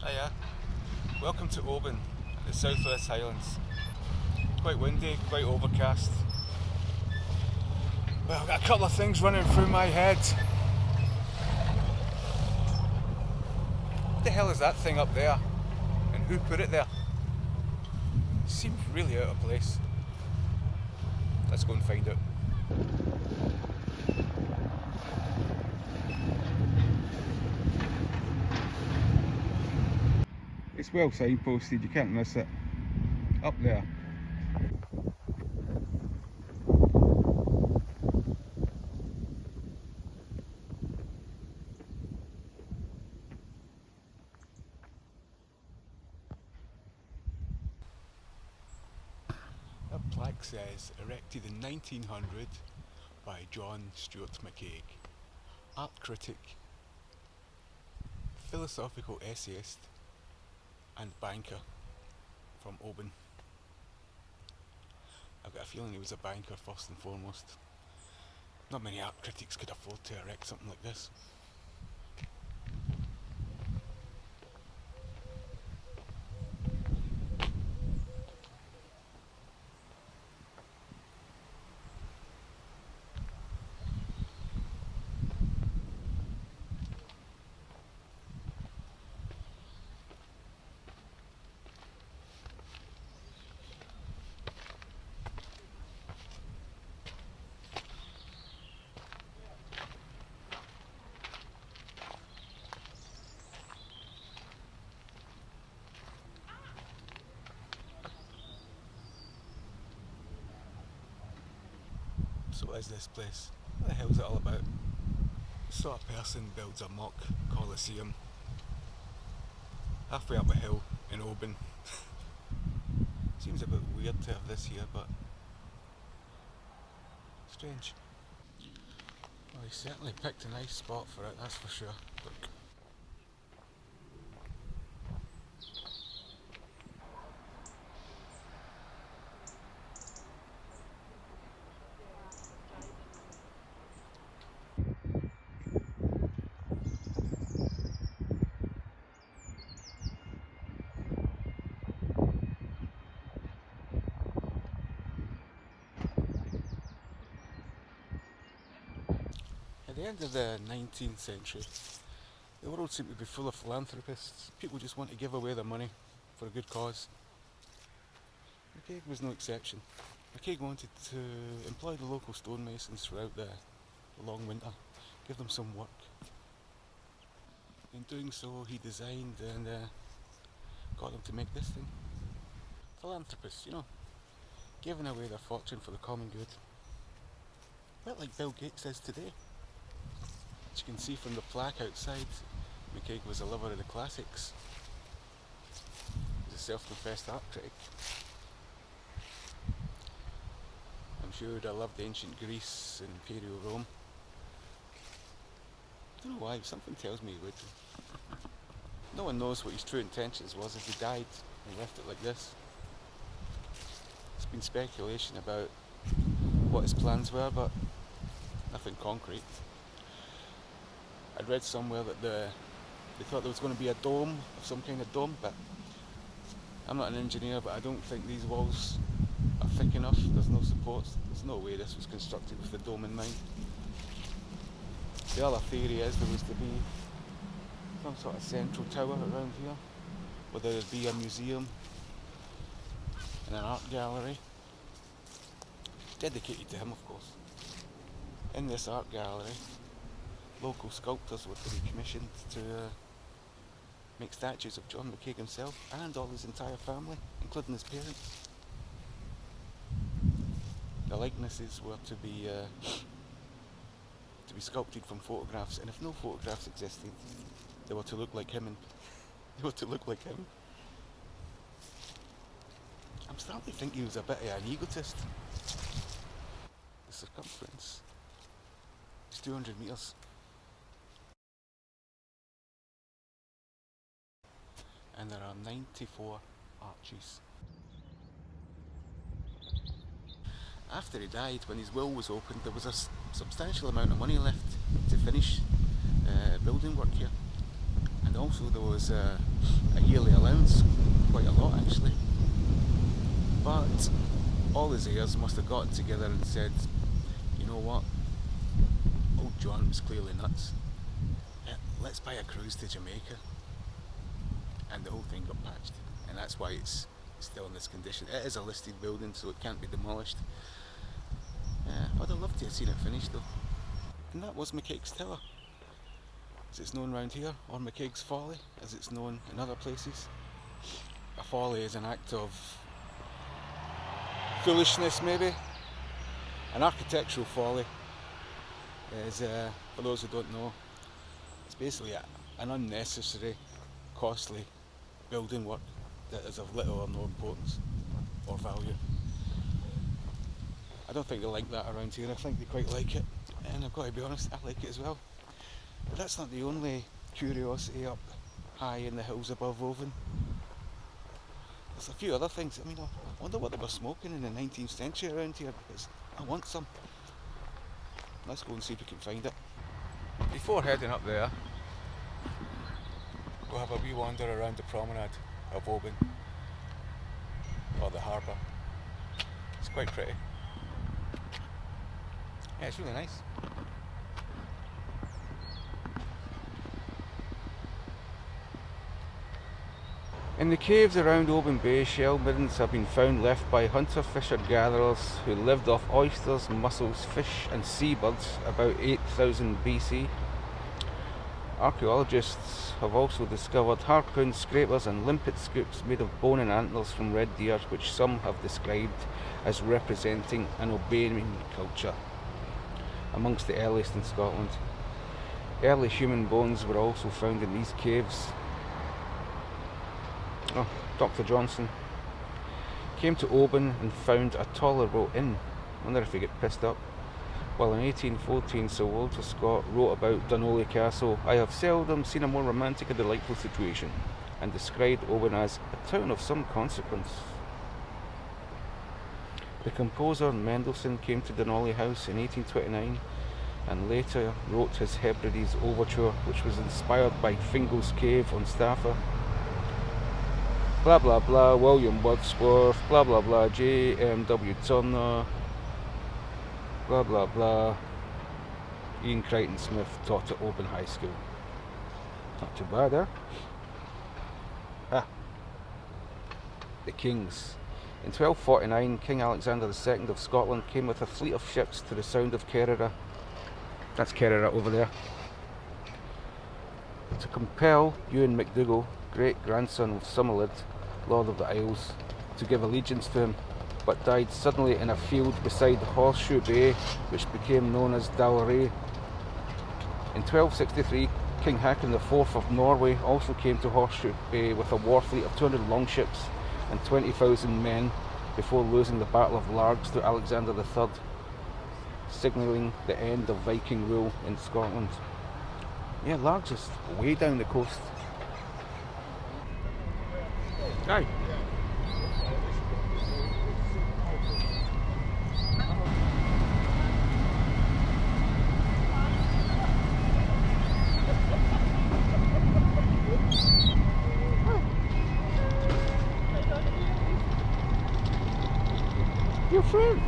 Hiya, welcome to Oban, the SW Highlands. Quite windy, quite overcast. Well, I've got a couple of things running through my head. What the hell is that thing up there? And who put it there? It seems really out of place. Let's go and find out. It's well signposted, you can't miss it. Up there. That plaque says, erected in 1900 by John Stuart McCaig, art critic, philosophical essayist and banker from Oban. I've got a feeling he was a banker first and foremost. Not many art critics could afford to erect something like this. So what is this place? What the hell is it all about? What sort of person builds a mock coliseum halfway up a hill in Oban? Seems a bit weird to have this here, but strange. Well, he certainly picked a nice spot for it, that's for sure. Look. At the end of the 19th century, the world seemed to be full of philanthropists. People just want to give away their money for a good cause. McCaig was no exception. McCaig wanted to employ the local stonemasons throughout the long winter, give them some work. In doing so, he designed and got them to make this thing. Philanthropists, you know, giving away their fortune for the common good. A bit like Bill Gates is today. As you can see from the plaque outside, McCaig was a lover of the classics. He's a self-confessed art critic. I'm sure he'd have loved ancient Greece and Imperial Rome. I don't know why, something tells me he would. No one knows what his true intentions was as he died and left it like this. There's been speculation about what his plans were, but nothing concrete. I'd read somewhere that they thought there was going to be a dome, of some kind of dome, but I'm not an engineer, but I don't think these walls are thick enough. There's no supports. There's no way this was constructed with the dome in mind. The other theory is there was to be some sort of central tower around here, where there would be a museum and an art gallery, dedicated to him of course. In this art gallery, local sculptors were to be commissioned to make statues of John McCaig himself and all his entire family, including his parents. The likenesses were to be sculpted from photographs, and if no photographs existed, they were to look like him. I'm starting to think he was a bit of an egotist. The circumference is 200 metres. And there are 94 arches. After he died, when his will was opened, there was a substantial amount of money left to finish building work here. And And also there was a yearly allowance, quite a lot actually. But all his heirs must have gotten together and said, you know what, old John was clearly nuts. Let's buy a cruise to Jamaica. And the whole thing got patched. And that's why it's still in this condition. It is a listed building, so it can't be demolished. I'd have loved to have seen it finished though. And that was McCaig's Tower, as it's known around here, or McCaig's Folly, as it's known in other places. A folly is an act of foolishness, maybe. An architectural folly is, for those who don't know, it's basically an unnecessary, costly building work that is of little or no importance or value. I don't think they like that around here. I think they quite like it, and I've got to be honest, I like it as well. But that's not the only curiosity up high in the hills above Oban. There's a few other things. I mean, I wonder what they were smoking in the 19th century around here, because I want some. Let's go and see if we can find it. Before heading up there, we'll have a wee wander around the promenade of Oban, or the harbour. It's quite pretty. Yeah, it's really nice. In the caves around Oban Bay, shell middens have been found left by hunter-fisher-gatherers who lived off oysters, mussels, fish and seabirds about 8000 BC. Archaeologists have also discovered harpoon scrapers and limpet scoops made of bone and antlers from red deer, which some have described as representing an Obanian culture amongst the earliest in Scotland. Early human bones were also found in these caves. Dr. Johnson came to Oban and found a tolerable inn. Wonder if he got pissed up. While in 1814 Sir Walter Scott wrote about Dunolly Castle, I have seldom seen a more romantic and delightful situation, and described Oban as a town of some consequence. The composer Mendelssohn came to Dunolly House in 1829 and later wrote his Hebrides Overture, which was inspired by Fingal's Cave on Staffa. Blah blah blah, William Wordsworth, blah blah blah, J.M.W. Turner, blah blah blah. Ian Crichton Smith taught at Oban High School. Not too bad, eh? The Kings. In 1249, King Alexander II of Scotland came with a fleet of ships to the Sound of Kerrera. That's Kerrera over there. To compel Ewan MacDougall, great-grandson of Somerled, Lord of the Isles, to give allegiance to him, but died suddenly in a field beside Horseshoe Bay, which became known as Dalray. In 1263, King Haakon IV of Norway also came to Horseshoe Bay with a war fleet of 200 longships and 20,000 men before losing the Battle of Largs to Alexander III, signalling the end of Viking rule in Scotland. Yeah, Largs is way down the coast. Aye. Your friend.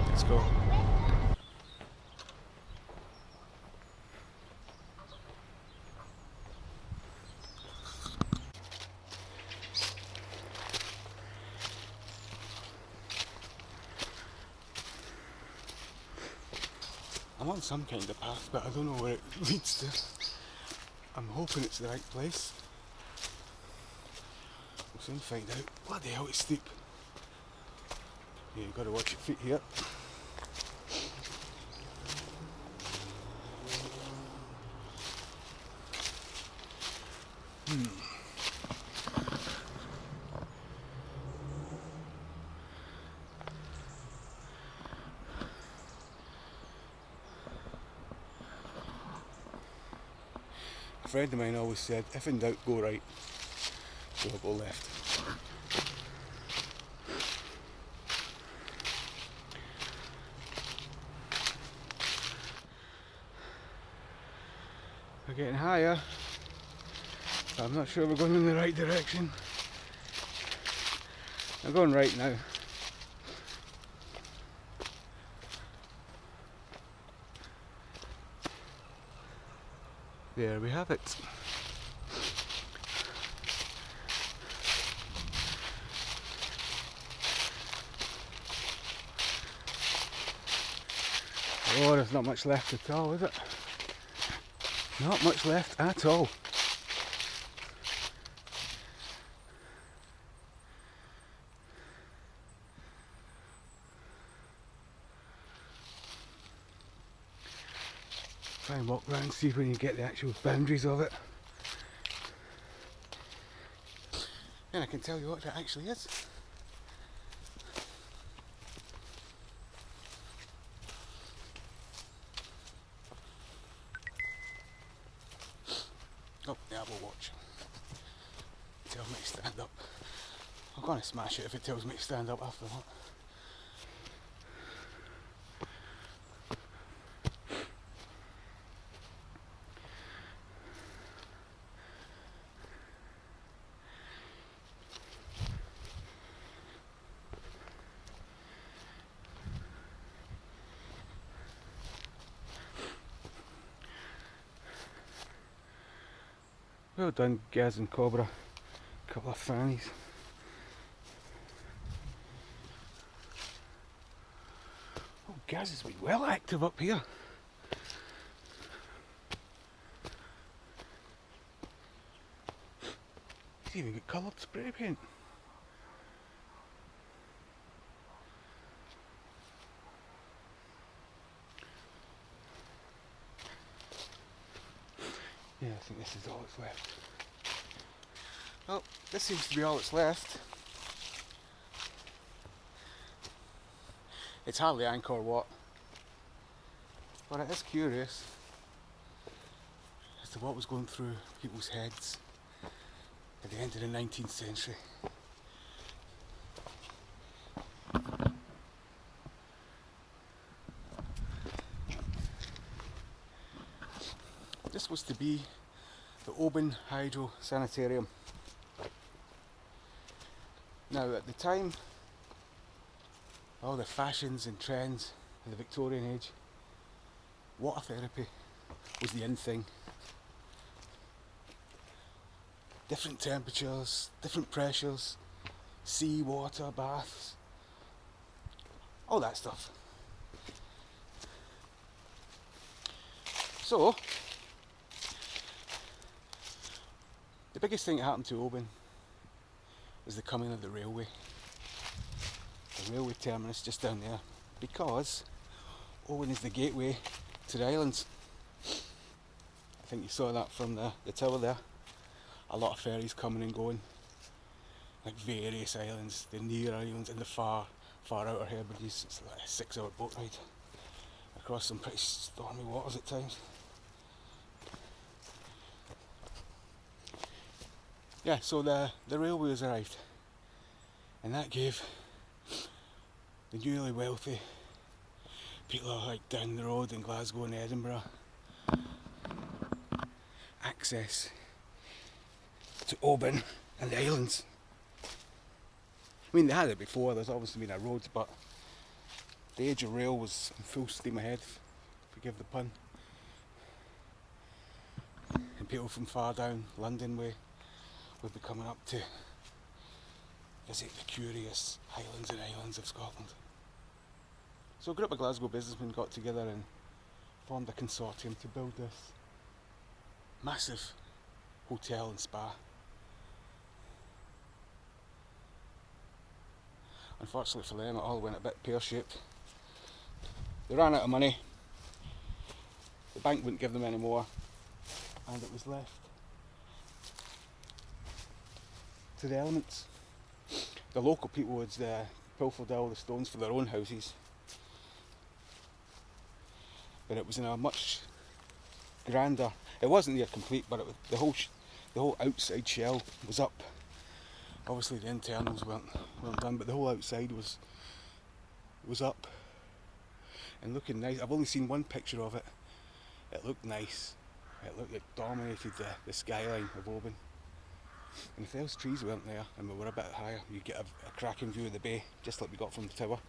Let's go. I'm on some kind of path, but I don't know where it leads to. I'm hoping it's the right place. We'll soon find out. Bloody hell, it's steep. Yeah, you've got to watch your feet here. A friend of mine always said, if in doubt, go right, so I'll go left. We're getting higher. I'm not sure we're going in the right direction. I'm going right now. There we have it. Oh, there's not much left at all, is it? Not much left at all. Try and walk around and see when you get the actual boundaries of it. And I can tell you what it actually is. Oh, the Apple Watch. Tells me to stand up. I'm going to smash it if it tells me to stand up after that. Well done, Gaz and Cobra. Couple of fannies. Oh, Gaz has been well active up here. He's even got coloured spray paint. Yeah, I think this is all that's left. Well, this seems to be all that's left. It's hardly Angkor Wat, but it is curious as to what was going through people's heads at the end of the 19th century. This was to be the Oban Hydro Sanitarium. Now at the time, all the fashions and trends of the Victorian age, water therapy was the in thing. Different temperatures, different pressures, sea water, baths, all that stuff. So, the biggest thing that happened to Oban was the coming of the railway. The railway terminus just down there, because Oban is the gateway to the islands. I think you saw that from the tower there. A lot of ferries coming and going, like various islands, the near islands and the far outer Hebrides. It's like a 6-hour boat ride across some pretty stormy waters at times. Yeah, so the railways arrived, and that gave the newly wealthy people like down the road in Glasgow and Edinburgh access to Oban and the islands. I mean, they had it before, there's obviously been a road, but the age of rail was in full steam ahead, forgive the pun. And people from far down London way would be coming up to visit the curious Highlands and Islands of Scotland. So a group of Glasgow businessmen got together and formed a consortium to build this massive hotel and spa. Unfortunately for them, it all went a bit pear-shaped. They ran out of money, the bank wouldn't give them any more, and it was left to the elements. The local people would pilfered all the stones for their own houses, but it was in a much grander. It wasn't yet complete, but the whole outside shell was up. Obviously, the internals weren't done, but the whole outside was up and looking nice. I've only seen one picture of it. It looked nice. It looked like dominated the skyline of Oban. And if those trees weren't there and we were a bit higher, you'd get a cracking view of the bay, just like we got from the tower.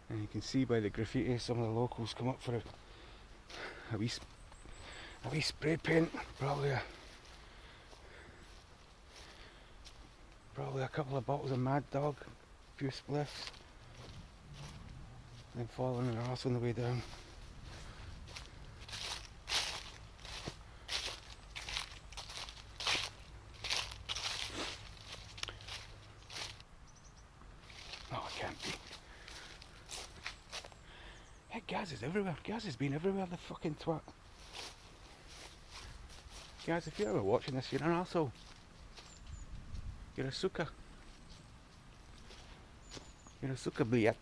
And you can see by the graffiti some of the locals come up for a wee spray paint, probably a couple of bottles of Mad Dog, a few spliffs, then following their arse on the way down. No, it can't be. Hey, Gaz is everywhere. Gaz has been everywhere, the fucking twat. Gaz, if you're ever watching this, you're an arsehole. You're a sucker. You're a sucker bliat.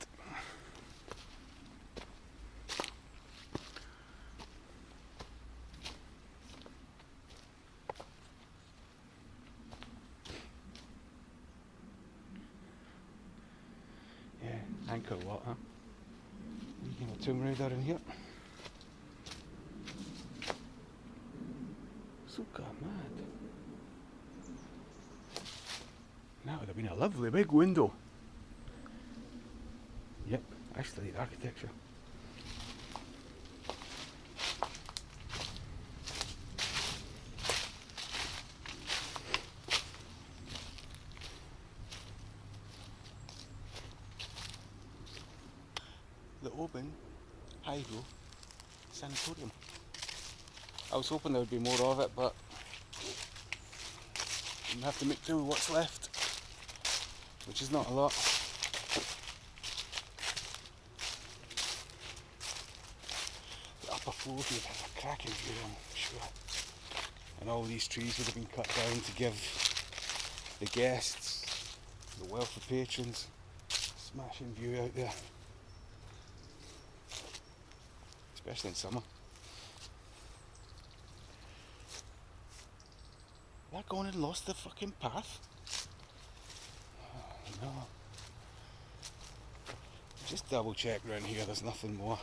Yeah, anchor what, huh? You can have a Tomb Raider in here. Sucker mad. That would have been a lovely big window. Yep, I studied architecture. The Oban Hydro Sanatorium. I was hoping there would be more of it, but I'm gonna have to make do with what's left, which is not a lot. The upper floor here has a cracking view, I'm sure. And all these trees would have been cut down to give the guests, the wealthy patrons, smashing view out there. Especially in summer. They're gone and lost the fucking path. Oh, no. Just double check around here, there's nothing more.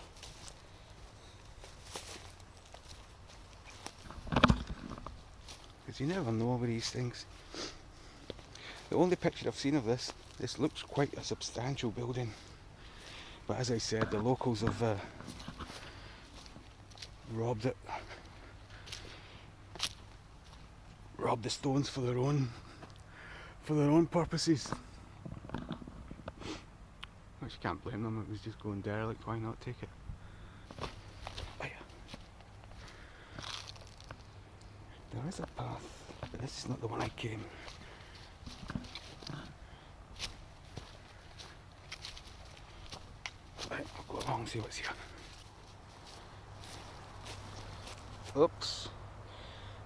Because you never know with these things. The only picture I've seen of this looks quite a substantial building. But as I said, the locals have robbed it. Robbed the stones for their own purposes. Which you can't blame them, it was just going derelict, why not take it? Oh yeah. There is a path, but this is not the one I came. Right, I'll go along and see what's here. Oops.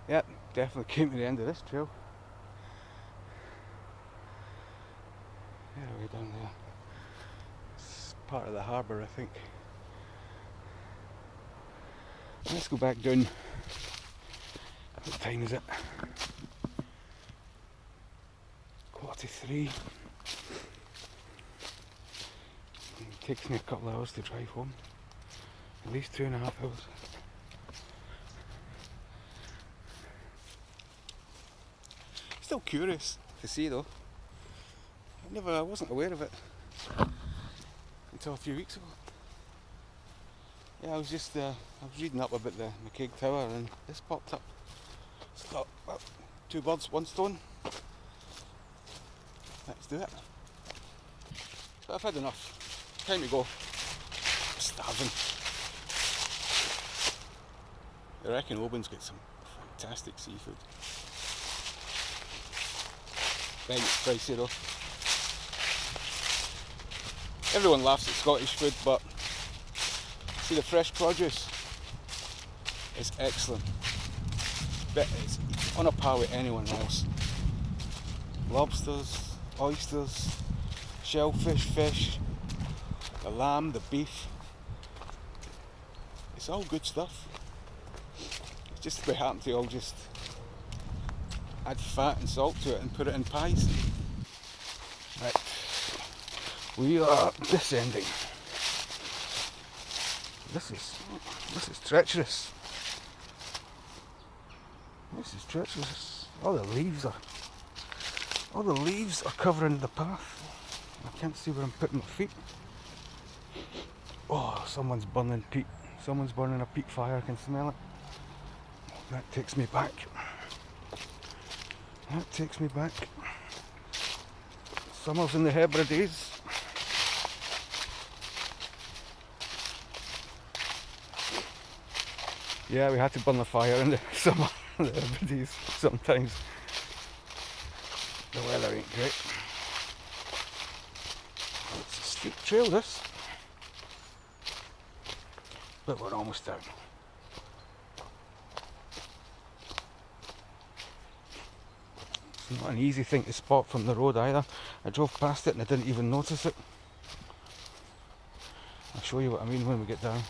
Yep, definitely came to the end of this trail. Yeah, way down there. It's part of the harbour, I think. Let's go back down. What time is it? 3:15. It takes me a couple of hours to drive home. At least 2.5 hours. Still curious to see though. I wasn't aware of it until a few weeks ago. Yeah, I was reading up about the McCaig Tower and this popped up. So I thought, well, two birds, one stone. Let's do it. But I've had enough. Time to go. I'm starving. I reckon Oban's got some fantastic seafood. Then it's pricey though. Everyone laughs at Scottish food, but see the fresh produce is excellent. But it's on a par with anyone else. Lobsters, oysters, shellfish, fish, the lamb, the beef. It's all good stuff. It's just we happen to all just add fat and salt to it and put it in pies. Right, we are descending. This is treacherous. This is treacherous. All the leaves are covering the path. I can't see where I'm putting my feet. Oh, someone's burning peat. Someone's burning a peat fire. I can smell it. That takes me back. That takes me back. Summer's in the Hebrides. Yeah, we had to burn the fire in the summer in the Hebrides sometimes. The weather ain't great. It's a steep trail, this. But we're almost down. It's not an easy thing to spot from the road either. I drove past it and I didn't even notice it. I'll show you what I mean when we get down.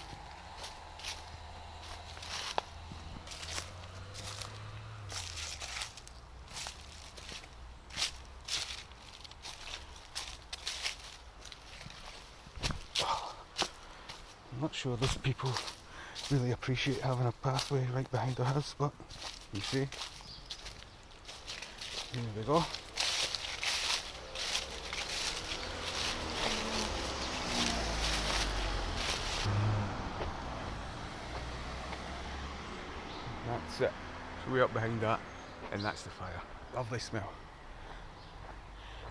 I'm not sure those people really appreciate having a pathway right behind their house, but you see. Here we go. That's it. It's way up behind that, and that's the fire. Lovely smell.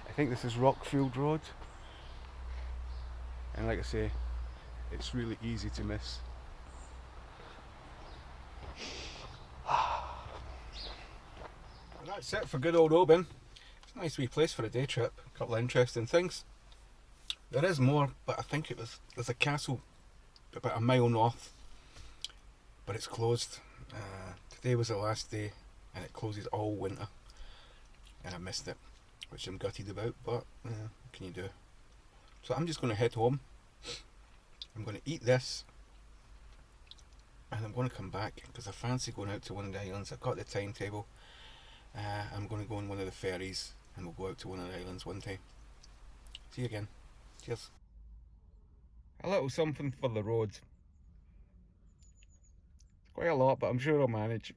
I think this is Rockfield Road, and like I say, it's really easy to miss. And that's it for good old Oban. It's a nice wee place for a day trip. A couple of interesting things. There is more, but I think there's a castle about a mile north, but it's closed. Today was the last day, and it closes all winter, and I missed it, which I'm gutted about, but what can you do? So I'm just going to head home. I'm going to eat this, and I'm going to come back because I fancy going out to one of the islands. I've got the timetable. I'm going to go on one of the ferries, and we'll go out to one of the islands one day. See you again. Cheers. A little something for the road. Quite a lot, but I'm sure I'll manage.